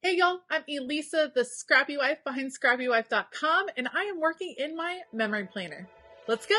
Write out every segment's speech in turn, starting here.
Hey y'all, I'm Elisa, the Scrappy Wife behind ScrappyWife.com, and I am working in my memory planner. Let's go!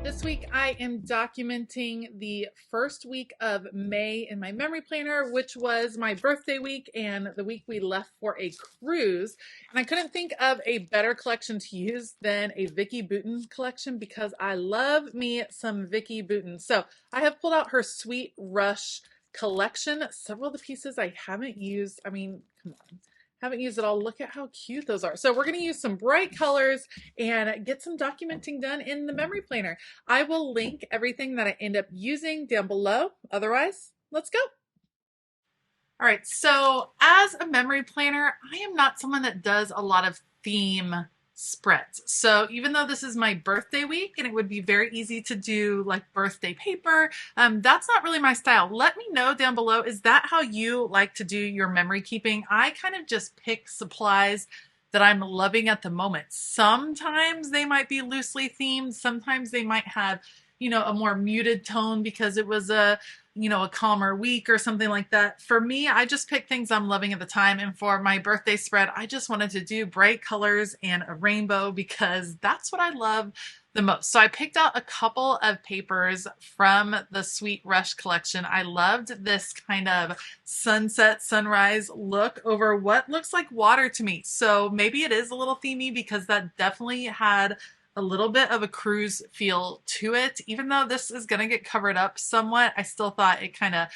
This week I am documenting the first week of May in my memory planner, which was my birthday week and the week we left for a cruise. And I couldn't think of a better collection to use than a Vicki Boutin collection because I love me some Vicki Boutin. So I have pulled out her Sweet Rush collection. Several of the pieces I haven't used. I mean, come on. Haven't used it all. Look at how cute those are. So we're going to use some bright colors and get some documenting done in the memory planner. I will link everything that I end up using down below. Otherwise, let's go. All right, so as a memory planner, I am not someone that does a lot of theme spreads. So even though this is my birthday week and it would be very easy to do like birthday paper, that's not really my style. Let me know down below, is that how you like to do your memory keeping? I kind of just pick supplies that I'm loving at the moment. Sometimes they might be loosely themed. Sometimes they might have, a more muted tone because it was a calmer week or something like that. For me, I just pick things I'm loving at the time. And for my birthday spread, I just wanted to do bright colors and a rainbow because that's what I love the most. So I picked out a couple of papers from the Sweet Rush collection. I loved this kind of sunset sunrise look over what looks like water to me. So maybe it is a little themey because that definitely had a little bit of a cruise feel to it. Even though this is going to get covered up somewhat, I still thought it kind of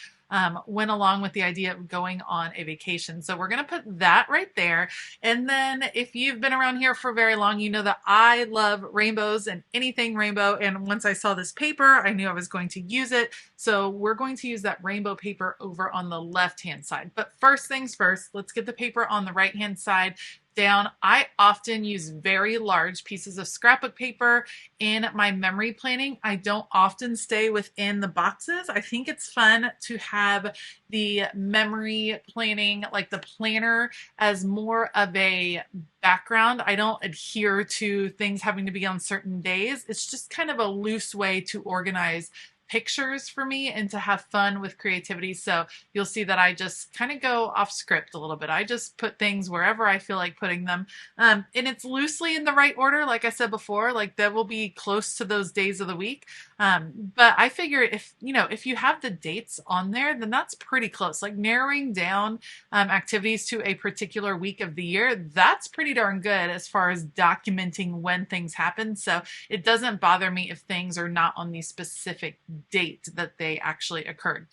went along with the idea of going on a vacation. So we're going to put that right there. And then if you've been around here for very long, you know that I love rainbows and anything rainbow. And once I saw this paper, I knew I was going to use it. So we're going to use that rainbow paper over on the left-hand side. But first things first, let's get the paper on the right-hand side down. I often use very large pieces of scrapbook paper in my memory planning. I don't often stay within the boxes. I think it's fun to have the memory planning, like the planner, as more of a background. I don't adhere to things having to be on certain days. It's just kind of a loose way to organize pictures for me and to have fun with creativity. So you'll see that I just kind of go off script a little bit. I just put things wherever I feel like putting them. And it's loosely in the right order. Like I said before, like that will be close to those days of the week. But I figure if you have the dates on there, then that's pretty close. Like narrowing down activities to a particular week of the year, that's pretty darn good as far as documenting when things happen. So it doesn't bother me if things are not on the specific date that they actually occurred.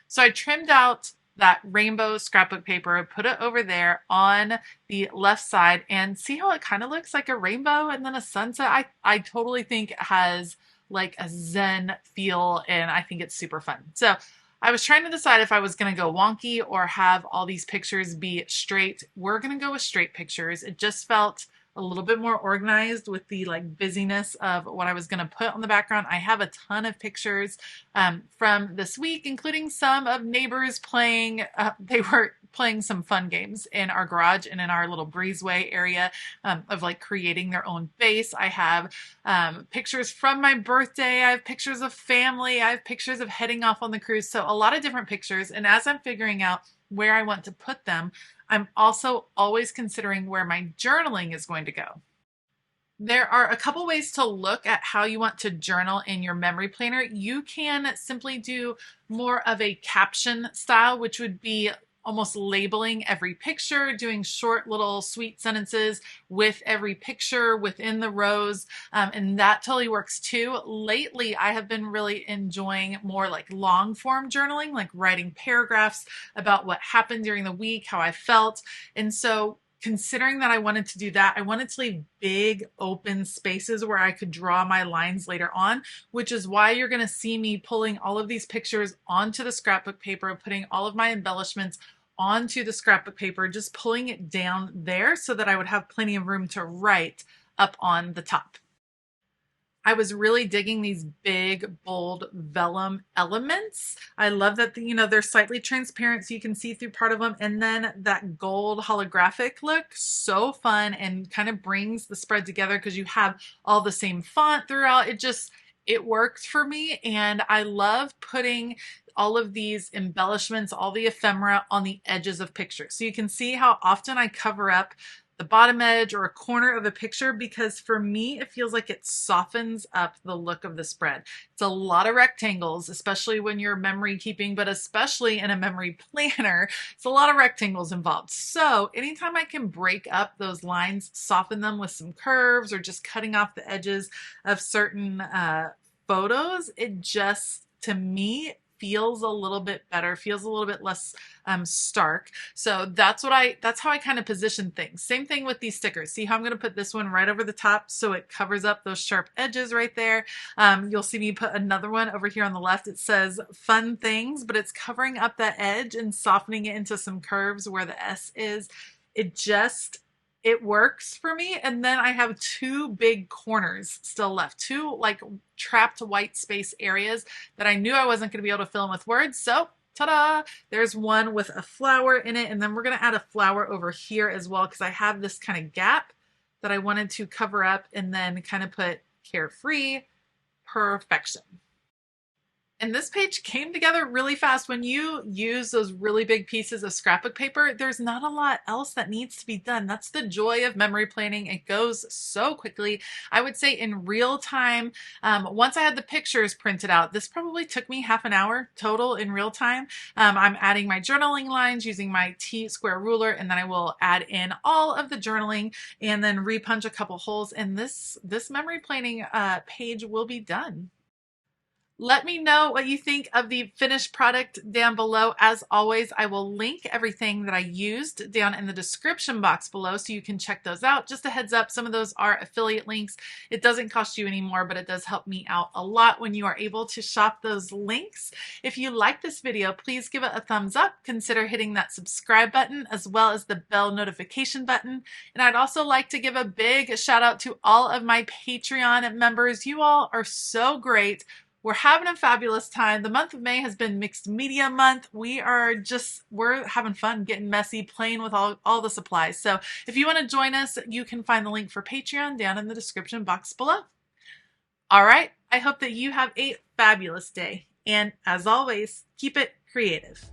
So I trimmed out that rainbow scrapbook paper, put it over there on the left side, and see how it kind of looks like a rainbow and then a sunset. I totally think it has like a Zen feel, and I think it's super fun. So I was trying to decide if I was going to go wonky or have all these pictures be straight. We're going to go with straight pictures. It just felt a little bit more organized with the like busyness of what I was going to put on the background. I have a ton of pictures from this week, including some of neighbors playing. They were playing some fun games in our garage and in our little breezeway area of like creating their own base. I have pictures from my birthday. I have pictures of family. I have pictures of heading off on the cruise. So a lot of different pictures. And as I'm figuring out where I want to put them, I'm also always considering where my journaling is going to go. There are a couple ways to look at how you want to journal in your memory planner. You can simply do more of a caption style, which would be almost labeling every picture, doing short little sweet sentences with every picture within the rows. And that totally works too. Lately, I have been really enjoying more like long form journaling, like writing paragraphs about what happened during the week, how I felt. And so considering that I wanted to do that, I wanted to leave big open spaces where I could draw my lines later on, which is why you're going to see me pulling all of these pictures onto the scrapbook paper, putting all of my embellishments onto the scrapbook paper, just pulling it down there so that I would have plenty of room to write up on the top. I was really digging these big, bold vellum elements. I love that, they're slightly transparent so you can see through part of them. And then that gold holographic look, so fun and kind of brings the spread together because you have all the same font throughout. It worked for me. And I love putting all of these embellishments, all the ephemera on the edges of pictures. So you can see how often I cover up the bottom edge or a corner of a picture, because for me, it feels like it softens up the look of the spread. It's a lot of rectangles, especially when you're memory keeping, but especially in a memory planner, it's a lot of rectangles involved. So anytime I can break up those lines, soften them with some curves or just cutting off the edges of certain photos, it just, to me, feels a little bit better, feels a little bit less stark. So that's how I kind of position things. Same thing with these stickers. See how I'm going to put this one right over the top so it covers up those sharp edges right there. You'll see me put another one over here on the left. It says fun things, but it's covering up that edge and softening it into some curves where the S is. It works for me. And then I have two big corners still left, two like trapped white space areas that I knew I wasn't going to be able to fill in with words. So ta-da, there's one with a flower in it. And then we're going to add a flower over here as well, because I have this kind of gap that I wanted to cover up and then kind of put carefree perfection. And this page came together really fast. When you use those really big pieces of scrapbook paper, there's not a lot else that needs to be done. That's the joy of memory planning. It goes so quickly. I would say in real time, once I had the pictures printed out, this probably took me half an hour total in real time. I'm adding my journaling lines using my T-square ruler, and then I will add in all of the journaling and then repunch a couple holes, and this memory planning page will be done. Let me know what you think of the finished product down below. As always, I will link everything that I used down in the description box below so you can check those out. Just a heads up, some of those are affiliate links. It doesn't cost you any more, but it does help me out a lot when you are able to shop those links. If you like this video, please give it a thumbs up. Consider hitting that subscribe button as well as the bell notification button. And I'd also like to give a big shout out to all of my Patreon members. You all are so great. We're having a fabulous time. The month of May has been mixed media month. We're having fun, getting messy, playing with all the supplies. So if you want to join us, you can find the link for Patreon down in the description box below. All right. I hope that you have a fabulous day. And as always, keep it creative.